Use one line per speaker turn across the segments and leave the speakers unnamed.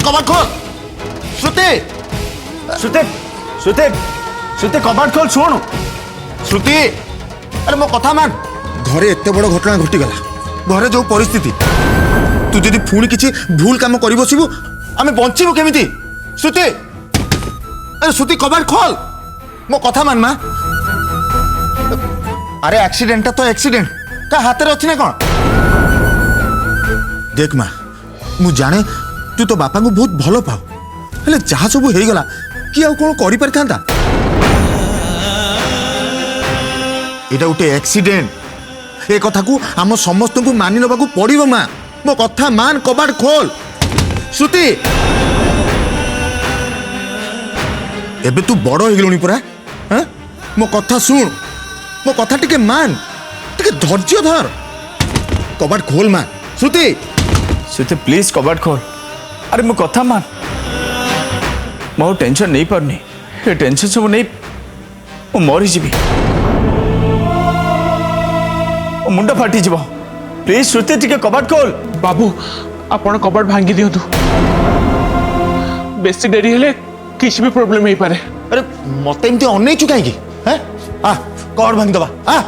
कबाट खोल श्रुति श्रुति श्रुति श्रुति कबाट खोल शुण श्रुति अरे मो कथा मान घरे एत बड़ घटना घटीगला घरे जो परिस्थिति तू जदि पुणी किसी भूल काम कर बसबू आम बचबू केमी श्रुति अरे श्रुति कबाट खोल मो कथा मान मा अरे एक्सीडेंट तो एक्सीडेंट का हाथ में अच्छी ना कौन देख माँ मु जाने तू तो बापा को बहुत भल पाऊ हेले जहाँ सब हो गला कि आउ कौन करि पारि थांता एटा उठे एक्सीडेंट ए कथा को आम समस्त को मानि नबा को पड़िबो माँ मो कथा मान कबाट खोल श्रुति एबे तू बड़ हो गलुनी पूरा हां मो कथा सुन मो कथा टिके मान टिके धैर्य धर कबाट खोल मान श्रुति
श्रुति प्लीज कबाट खोल अरे मो कथा मान मो टेंशन नहीं पारनी ये टेंशन सब नहीं मो मरी जीवी मुंडा फाटी जीव प्लीज श्रुति टिके कबाट खोल
बाबू आपण कबाट भांगी दियंतु बेसी डेरी हेले किसी भी प्रॉब्लम नहीं पारे
अरे मत एमती अनैचु कहीं हैं आ कबाट भांगी दबा आ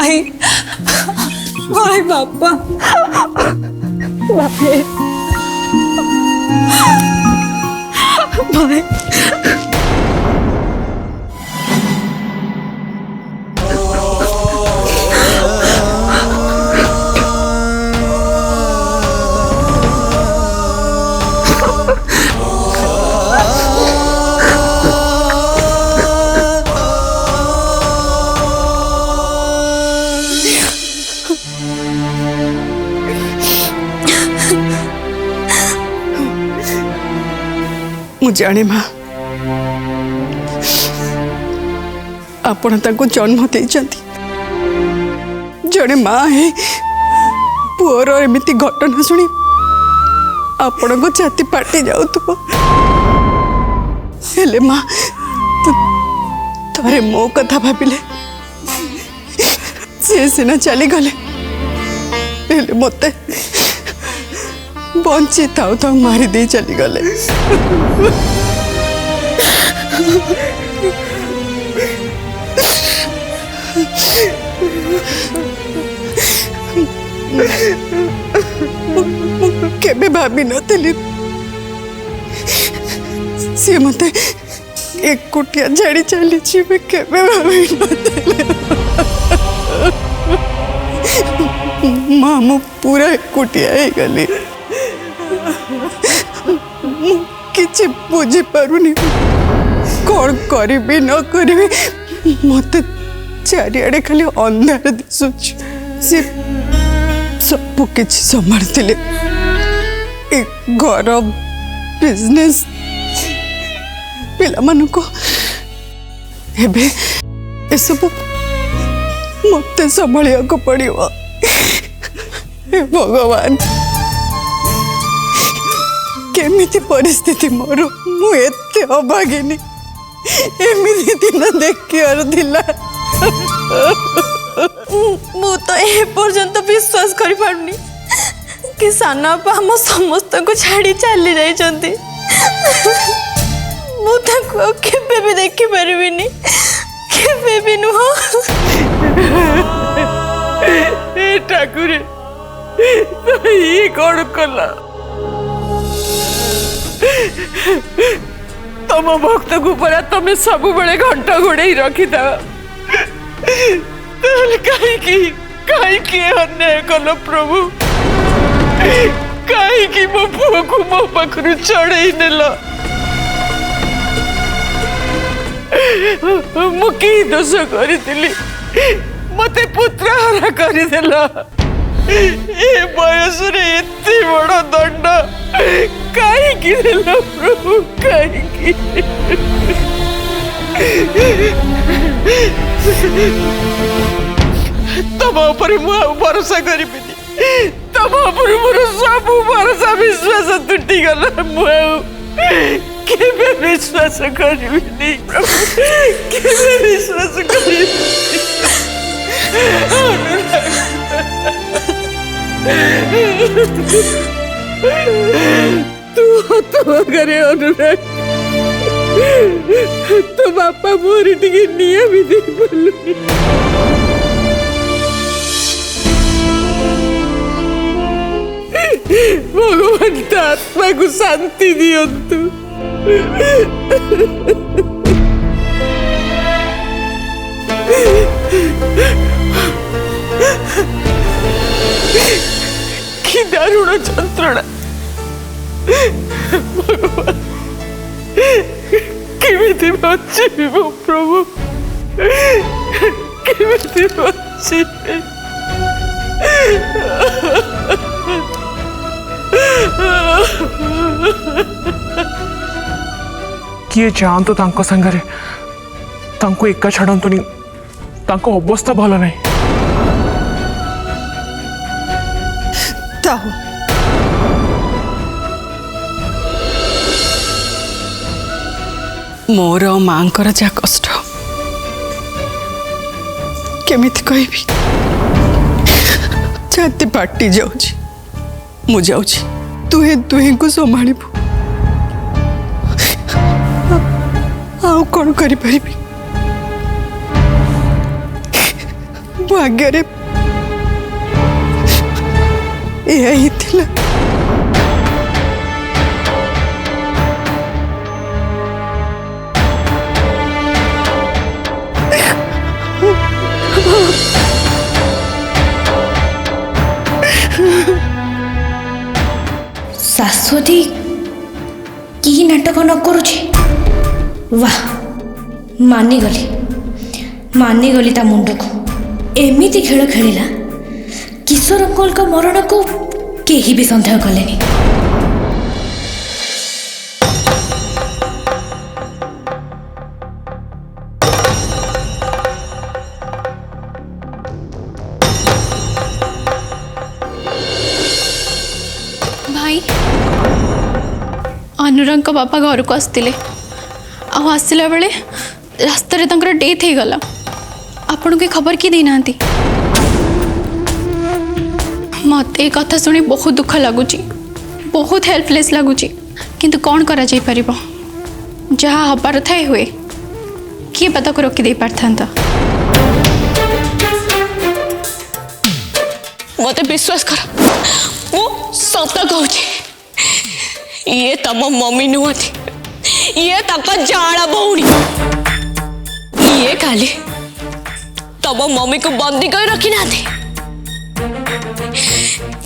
भाई भाई बापा भाई भाई मु जाने माँ आपण ताको जन्म देइचंती जड़े माँ है पुअर एमती घटना शुणी आपण को छाती फाटी जाऊ हेले माँ थरे मो कथा भाविले से सीना चली गले हेले मते बंची थाऊ थाऊ मारी दे चली गले केबे भाभी नथिली सी मते एक कुटिया झाड़ी चली छी केबे भाभी नथिली माँ मु पूरा एक कुटिया ही गली किसी बुझी पारुनी कौन करी न करी मत चारिआडे खाली अंधार दिशुच से सब किसी संभालते घर बिजनेस पिला मान को एबे ए सब मत संभालिया को पड़ियो भगवान केमिति परिस्थिति मोर मु एते अभागिनी एमिति दिन देखियार दिला मु तो ए पर्यंत विश्वास करि पारुनी कि साना बा हम समस्त को छाड़ी चली जाइछंती मु ताको केबे भी देखि परबिनी केबे भी नुह
ए ठाकुर ये कौन कला तम भक्त को परा तमें सब बड़े घंटा घोड़े रखी था कहीं अन्याय कल प्रभु कहीं मो पुओ को मो पाखु चढ़ई नेल मुझे दोष करी मते पुत्र हरा करदेल ए बयस एते बड़ दंड कहीं प्रभु कहीं तम ऊपर भरोसा करी तम उपरू मोर सब भरोसा विश्वास तुटी गला केबे विश्वास करिबिनी प्रभु केबे विश्वास करिबिनी तू तो करे अनुराग तो बापा मोरी टिके निया भी दे बोलुनी भगवान आत्मा को शांति दियंतु कि दारुण যন্ত্রণা भगवान केमिति बचिबि मो प्रभु केमिति बचिबि
किए चाहतु तांको संगरे तांको एका छाड़तुनी तांको अवस्था भल नहीं
ताऊ मोर मांकर जा कष्ट केमिति कहबी छाती फाटी जाऊची मु जाऊची तुहे तुहे को संभाळिबु आउ कौन करि परिबी भाग्य रे यही थिला
शाश्वती की नाटक न करुछि वाह मानिगली ता मुंड को एमिति खेल खेलिला किशोर अंकल का मरण को केही भी संदेह कलेनी
भाई अनुराग का बापा घर को आसते आसला बेले रास्त डेथ हो गला आपण के खबर किए देना मत एक कथा शुणी बहुत दुख लगुच बहुत हेल्पलेस लगुच किंतु कौन करा जाई परिबो जहाँ हबार थाए हुए किए पता को रोकी दे पारथा मत विश्वास कर मु सत कहूँ ये तम मम्मी नुहति ये तक जाड़ा भौणी ये खाली तम मम्मी को बंदी कर रखी ना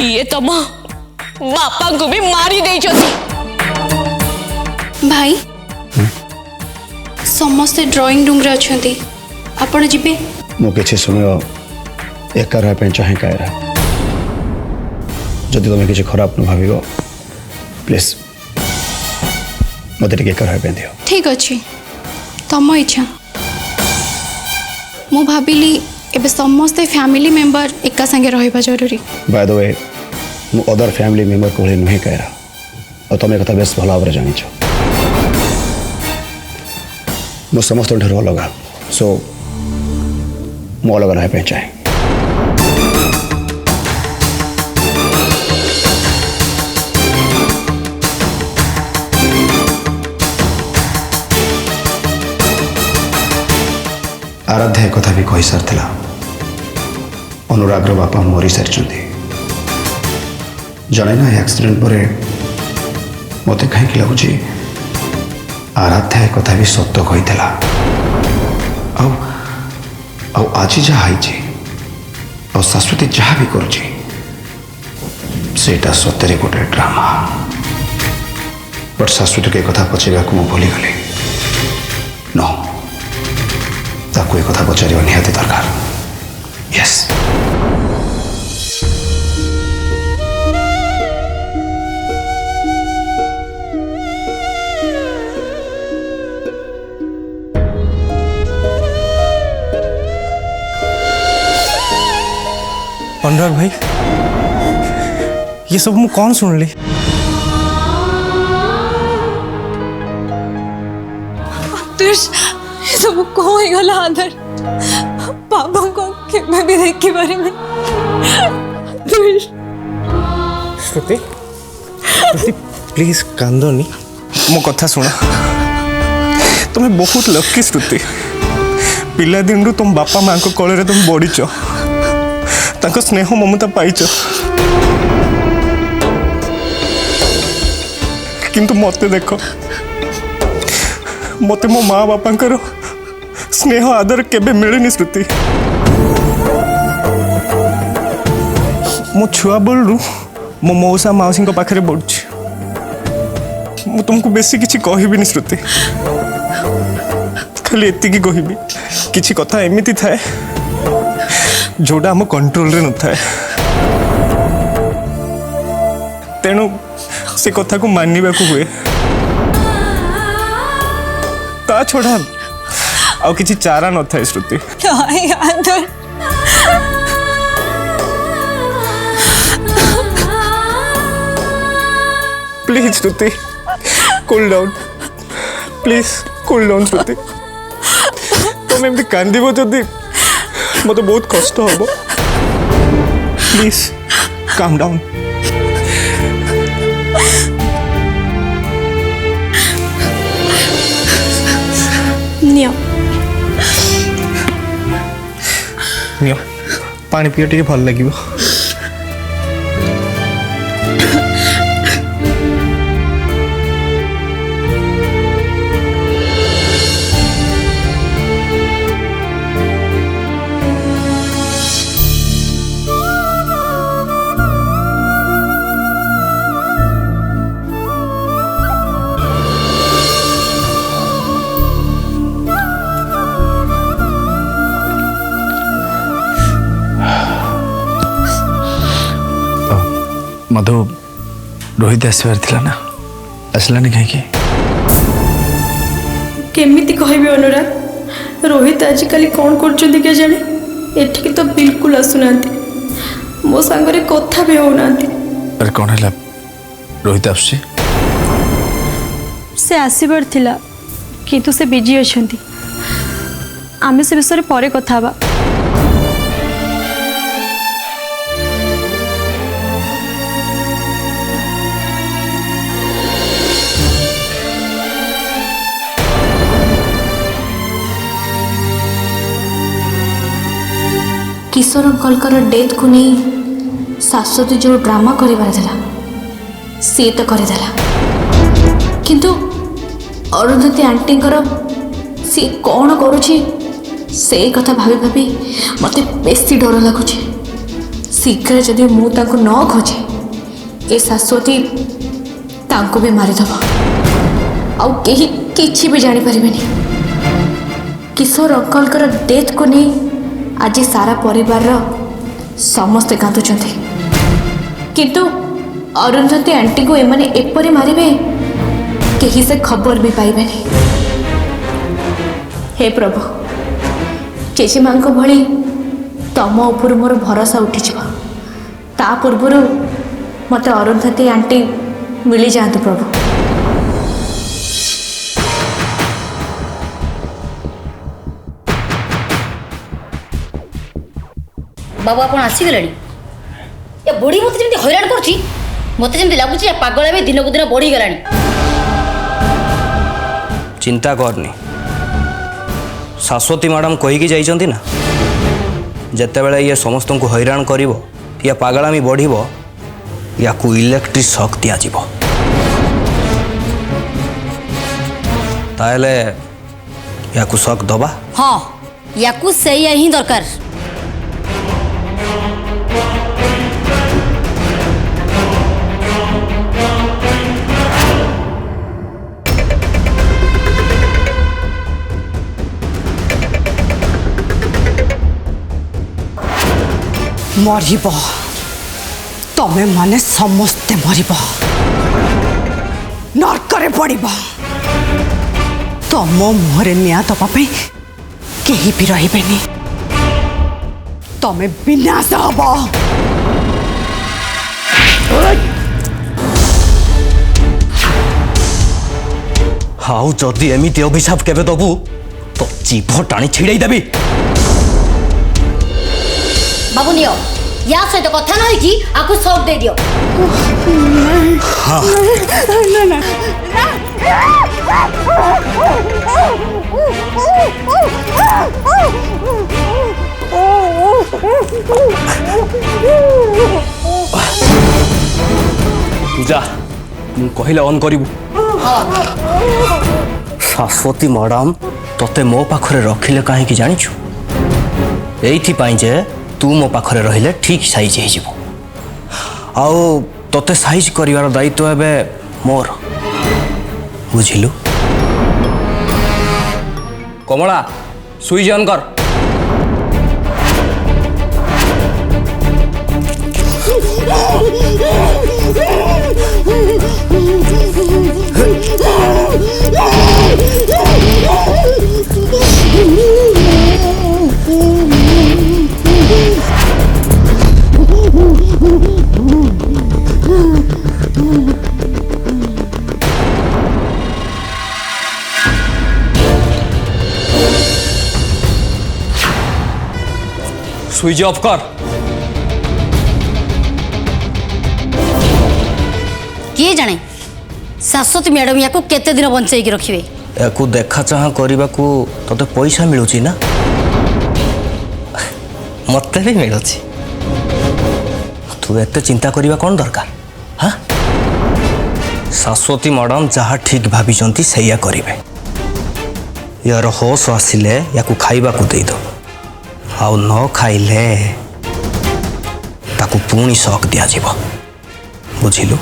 ये तम बापा को भी मारी दे भाई समस्ते ड्राइंग रूम रे अछंती आपण जिबे
मो किछि समय एका रह पे चाहे कायरा जदि तुम किसी खराब न भाव प्लीज मत एका रह पे दियो
ठीक अच्छे तम इच्छा मु भाविली एबे समस्ते फैमिली मेंबर एका संगे रहबा जरूरी
बाय द वे मु अदर फैमिली मेंबर को नुहे कहरा और तुम कथा बेस भल भाव जान मु समस्त अलग सो मु अलग रह पे चाहे आराध्या कथा भी कही सारी अनुराग बापा मरी सारी जाने ना एक्सीडेंट पर मत कहीं लगुच आराध्या कथा भी सत्य कही आज जहाँ शाश्वती जहाँ भी करुँचे सत्य गोटे ड्रामा बट शाश्वती के कथा पचारा को मुझे भूली गली नो ताको एक कथा पचार निहाती दरकार यस
अनुराग भाई ये सब मु कौन सुनली
आदर्श ये सब कौन हो गला आदर बाबा को केबे भी देखि पारे में आदर्श
श्रुति श्रुति प्लीज कांदनी मो कथा सुन तुम्हें बहुत लकी श्रुति पिला दिन तुम बापा माँ को कल तुम बढ़ीच तांको स्नेह ममता पाइच किंतु मते देख मते मो माँ बापा स्नेह आदर केबे मिलनी श्रुति मो छुआ बेलू मो मौसा मौसी पाखे बढ़ुची मु तुमको बेसी किसी कहबी श्रुति खाली एतिकी कहबी किसी कथा एमती थाए जोड़ा आम कंट्रोल रे न थाए तेणु से कथा को मानवा को हुए ता छोड़ा आउ किसी चारा न थाए श्रुति
नहीं आदर
please Shruti cool down please cool down Shruti तुम एमती कांदीब जदि मत बहुत कष्ट हम please calm down
neo
neo पानी पियो टे भल लगे
मधु रोहित आसबार थिला ना आसलानी कहीं
केमिति कहबी अनुराग रोहित आजिकल कौन कर जाने एठिक तो बिल्कुल आसुना मो सांगरे कथा भी होना।
अरे कौन है रोहित आसुची
से आसबार थिला किंतु से बिजी अछंती आमे से विषय परे कथा बा।
किशोर अंकल डेथ को नहीं शाश्वती जो ड्रामा कर सी तो करदेला किंतु अरुंधति आंटी सी कौन करुची से कथा भाभी भाभी मत बेसी डर लगुच शीघ्र जदि मु न खोजे ए शाश्वती तांको भी मारिदब आउ केही किछि भी जानी परिबेनी। किशोर अंकल डेथ को नहीं आज सारा परिवार समस्ते कांदुचंती किंतु अरुंधति आंटी को एमाने एपरी मारिबे केही से खबर भी पाइबेनी। हे प्रभु चेची मां को भली तम उपर मोर भरोसा उठी ता पूर्व मत अरुंधति आंटी मिली जातु प्रभु।
बाबू आप आसीगले ये बुढ़ी मत जमी हैरान कर मत जमी लगुच पागल भी दिन को दिन बढ़ी गला।
चिंता करनी शाश्वती मैडम कहीकि जाइछंती ना जेते बेले ये समस्त को हैरान करिवो या पागलामी बढ़िवो या को इलेक्ट्रिक शॉक दिया जीवो ताले या को शॉक दबा।
हाँ या को सही ही दरकार।
मरिब तमे माने समस्ते मरिब नरकरे पड़िब तम मुहरे निया दबापी केही भी रहिबेनी तमे विनाश हब।
ଆଉ ଯଦି ଏମିତି ଅଭିଶାପ କେବେ ଦବୁ ତ ଜିଭ ଟାଣି ଛିଡ଼େଇ ଦେବି।
ବାବୁ ନିଅ, ୟା ସହିତ କଥା ନ ହେଇକି ଆକୁ ସବ୍ ଦେଇଦିଅ।
ତୁ ଯା, ମୁଁ କହିଲେ ଅନ୍ କରିବୁ। ଶାଶ୍ୱତୀ ମ୍ୟାଡାମ ତତେ ମୋ ପାଖରେ ରଖିଲେ କାହିଁକି ଜାଣିଛୁ? ଏଇଥିପାଇଁ ଯେ ତୁ ମୋ ପାଖରେ ରହିଲେ ଠିକ୍ ସାଇଜ୍ ହେଇଯିବ। ଆଉ ତତେ ସାଇଜ୍ କରିବାର ଦାୟିତ୍ୱ ଏବେ ମୋର, ବୁଝିଲୁ? କମଳା, ସୁଇଚ୍ ଅନ୍ କର। ସୁଇଚ୍ ଅଫ୍ କର।
କିଏ ଜାଣେ ଶାଶ୍ୱତୀ ମ୍ୟାଡାମ ୟାକୁ କେତେ ଦିନ ବଞ୍ଚେଇକି ରଖିବେ।
ୟାକୁ ଦେଖା ଚାହାଁ କରିବାକୁ ତତେ ପଇସା ମିଳୁଛି ନା? ମତେ ବି ମିଳୁଛି। ତୁ ଏତେ ଚିନ୍ତା କରିବା କ'ଣ ଦରକାର? ହଁ, ଶାଶ୍ୱତୀ ମ୍ୟାଡାମ ଯାହା ଠିକ୍ ଭାବିଛନ୍ତି ସେଇଆ କରିବେ। ୟାର ହୋସ ଆସିଲେ ୟାକୁ ଖାଇବାକୁ ଦେଇଦେବ, ଆଉ ନ ଖାଇଲେ ତାକୁ ପୁଣି ସକ୍ ଦିଆଯିବ, ବୁଝିଲୁ?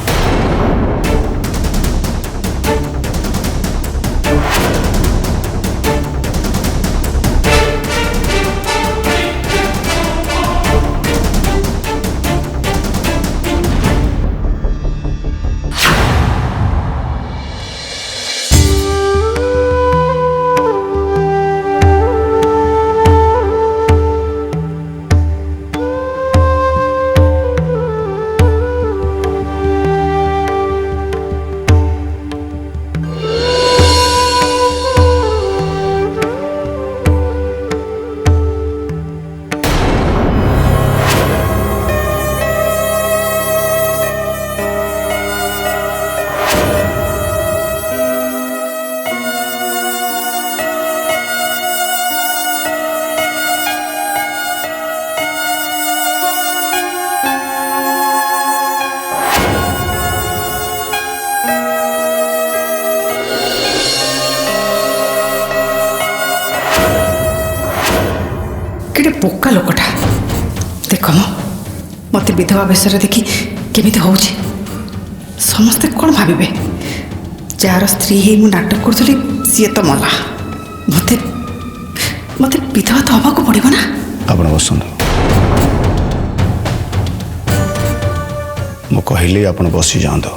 बोका लोकटा देख मत विधवा बेसर देखी केमी हूँ समस्ते कौन भावे जार स्त्री ही मु नाटक करी सी तो मला मत मत विधवा तो हवा को पड़ो ना।
आप बस मु कहली आप बसी जातु।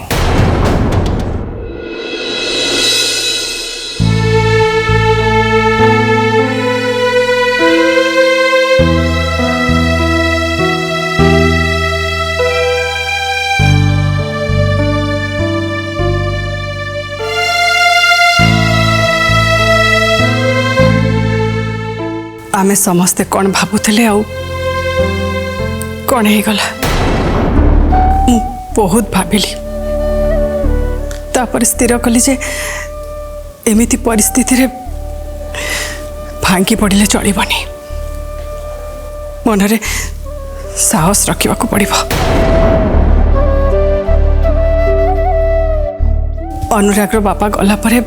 आमे समस्ते कौन भावुले आउ कौन हो गला बहुत भाविली तापर स्थिर कली जे एमिति परिस्थिति रे भांगी पड़िले चलबनी मनरे साहस रखा पड़िबो। अनुरागर बापा गला परे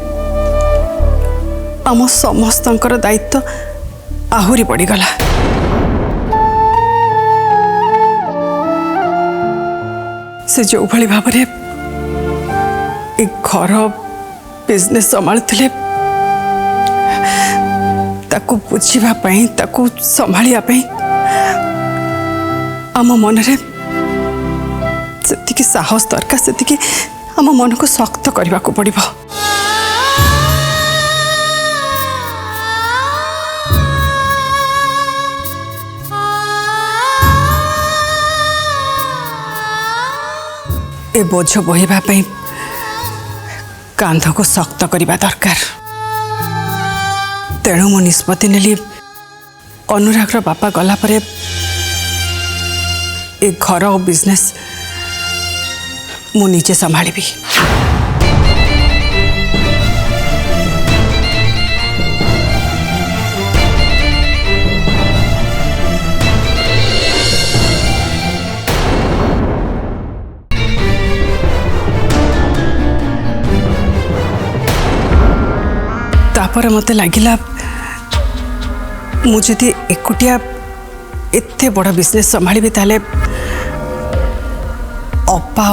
आम समस्तंकर दायित्व आहुरी पड़गला। से जो भाई भाव घर बिजनेस संभालुले ताकू बुझापी ताकू संभालिया आम मनरे सेतिकी साहस दरकार सेतिकी आम मन को शक्त करने को पड़िबो। ए बोझ बोहिबा पई कांध को शक्त करबा दरकार। तेणु मो निष्पत्ति नेली अनुरागर बापा गला परे ए घर और बिजनेस मु निजे संभाळिबी। तापर मते लागिला मु जदि एकुटिया एते बड़ बिजनेस संभाळिबी ताले अप्पा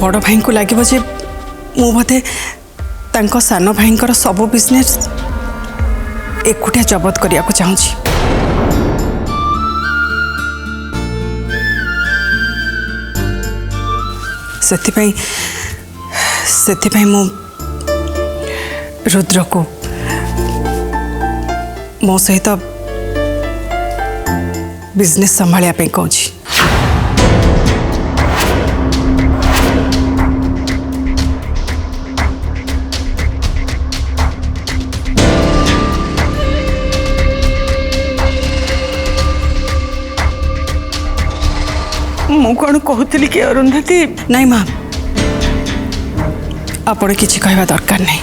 बड़ भाई को लगे जे मु बोधे तांको सान भाईंकर सब बिजनेस एकुटिया जबत करिया को चाहूँगी। सेथिपाई मु रुद्र को मो सहित बिजनेस संभालिया पे कहूँ।
मु कौन कहती कि अरुंधति
नहीं माँ आपण किसी कहवा दरकार नहीं।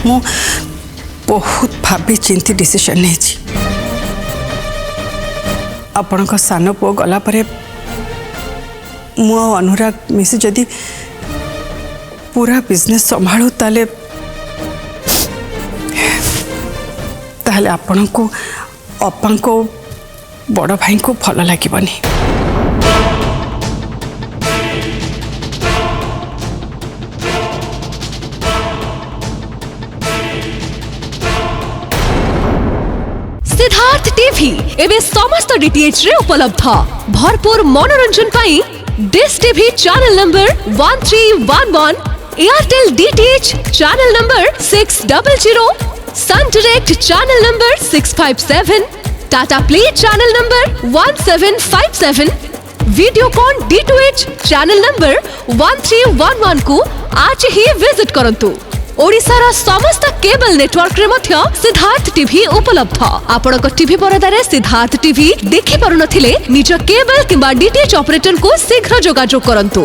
मु बहुत भावी चिंती डिसीजन नहीं। आपण को सान पुओ गला परे मु अनुराग मिसी जदि पूरा बिजनेस संभाळू ताले आपण को अप्पा को बड़ भाई को भल लगे।
सिद्धार्थ टीवी एवं समस्त डीटीएच रे उपलब्ध। भरपूर मनोरंजन पाई dish TV channel number 1311, Airtel DTH channel number 600, Sun Direct channel number 657, Tata play channel number 1757, Videocon D2H channel number 1311 को आज ही विजिट करंतु। ओडिशार समस्त केबल नेटवर्क रे मध्य सिद्धार्थ टीवी उपलब्ध। आपणक टीवी परदारे सिद्धार्थ टीवी देखि पारुनथिले निज केबल किंबा डीटीएच ऑपरेटर को शीघ्र जोगाजोग करंतु।